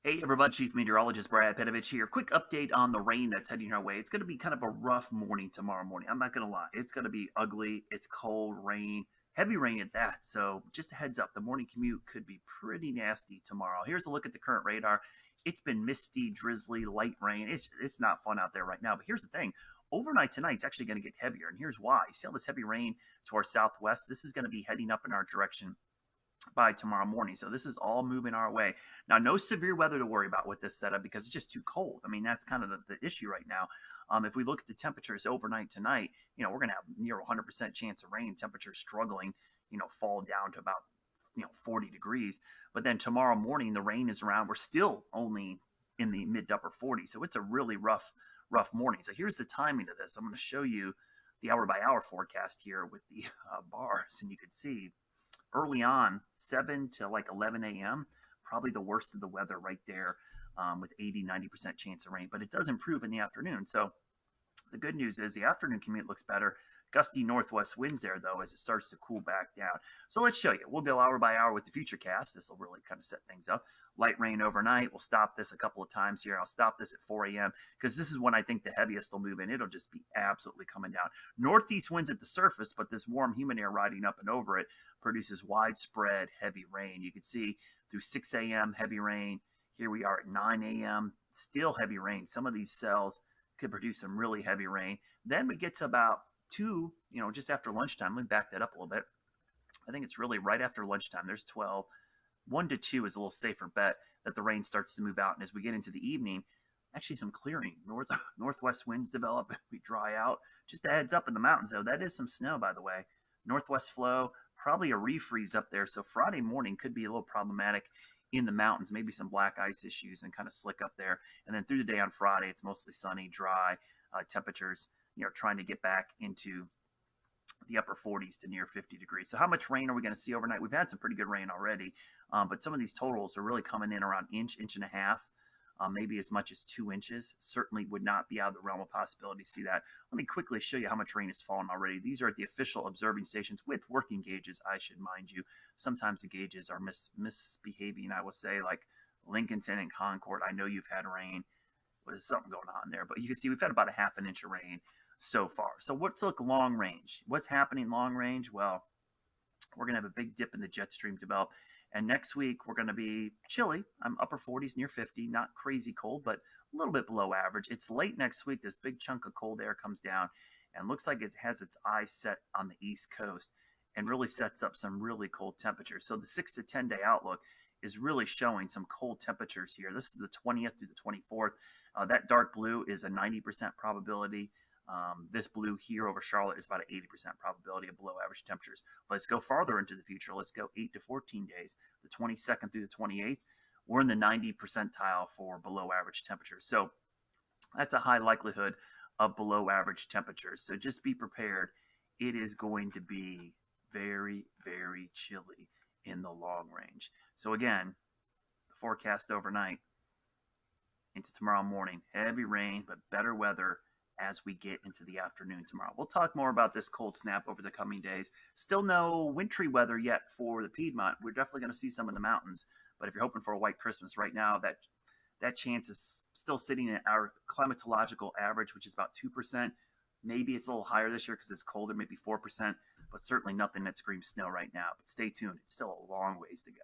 Hey everybody, Chief Meteorologist Brad Petovich here. Quick update on the rain that's heading our way. It's going to be kind of a rough morning tomorrow morning. I'm not going to lie. It's going to be ugly. It's cold, rain, heavy rain at that. So just a heads up, the morning commute could be pretty nasty tomorrow. Here's a look at the current radar. It's been misty, drizzly, light rain. It's not fun out there right now. But here's the thing. Overnight tonight, it's actually going to get heavier. And here's why. You see all this heavy rain to our southwest? This is going to be heading up in our direction by tomorrow morning. So this is all moving our way. Now, no severe weather to worry about with this setup because it's just too cold. I mean, that's kind of the issue right now. If we look at the temperatures overnight tonight, we're going to have near 100% chance of rain. Temperatures struggling, fall down to about 40 degrees. But then tomorrow morning, the rain is around. We're still only in the mid to upper 40s. So it's a really rough morning. So here's the timing of this. I'm going to show you the hour by hour forecast here with the bars, and you can see early on, 7 to like 11 a.m., probably the worst of the weather right there with 80-90% chance of rain. But it does improve in the afternoon. So the good news is the afternoon commute looks better. Gusty northwest winds there, though, as it starts to cool back down. So let's show you. We'll go hour by hour with the future cast. This will really kind of set things up. Light rain overnight. We'll stop this a couple of times here. I'll stop this at 4 a.m. because this is when I think the heaviest will move in. It'll just be absolutely coming down. Northeast winds at the surface, but this warm, humid air riding up and over it produces widespread heavy rain. You can see through 6 a.m. heavy rain. Here we are at 9 a.m. Still heavy rain. Some of these cells could produce some really heavy rain. Then we get to about 2, just after lunchtime. Let me back that up a little bit. I think it's really right after lunchtime. There's 12. 1 to 2 is a little safer bet that the rain starts to move out. And as we get into the evening, actually some clearing. Northwest winds develop. We dry out. Just a heads up in the mountains, though. That is some snow, by the way. Northwest flow, probably a refreeze up there. So Friday morning could be a little problematic in the mountains, maybe some black ice issues and kind of slick up there. And then through the day on Friday, it's mostly sunny, dry temperatures, trying to get back into the upper 40s to near 50 degrees. So how much rain are we going to see overnight? We've had some pretty good rain already, but some of these totals are really coming in around inch and a half, maybe as much as 2 inches. Certainly would not be out of the realm of possibility to see that. Let me quickly show you how much rain has fallen already. These are at the official observing stations with working gauges, I should mind you. Sometimes the gauges are misbehaving, I will say, like Lincolnton and Concord. I know you've had rain. There's something going on there, but you can see we've had about a half an inch of rain so far. So let's look long range. What's happening long range? Well, we're going to have a big dip in the jet stream develop. And next week, we're going to be chilly. I'm upper 40s, near 50, not crazy cold, but a little bit below average. It's late next week. This big chunk of cold air comes down and looks like it has its eyes set on the East Coast and really sets up some really cold temperatures. So the 6 to 10 day outlook is really showing some cold temperatures here. This is the 20th through the 24th. That dark blue is a 90% probability. This blue here over Charlotte is about an 80% probability of below average temperatures. Let's go farther into the future. Let's go 8 to 14 days, the 22nd through the 28th. We're in the 90 percentile for below average temperatures. So that's a high likelihood of below average temperatures. So just be prepared. It is going to be very, very chilly in the long range. So again, the forecast overnight into tomorrow morning, heavy rain, but better weather as we get into the afternoon tomorrow. We'll talk more about this cold snap over the coming days. Still no wintry weather yet for the Piedmont. We're definitely going to see some in the mountains, but if you're hoping for a white Christmas right now, that chance is still sitting at our climatological average, which is about 2%. Maybe it's a little higher this year because it's colder, maybe 4%, but certainly nothing that screams snow right now. But stay tuned. It's still a long ways to go.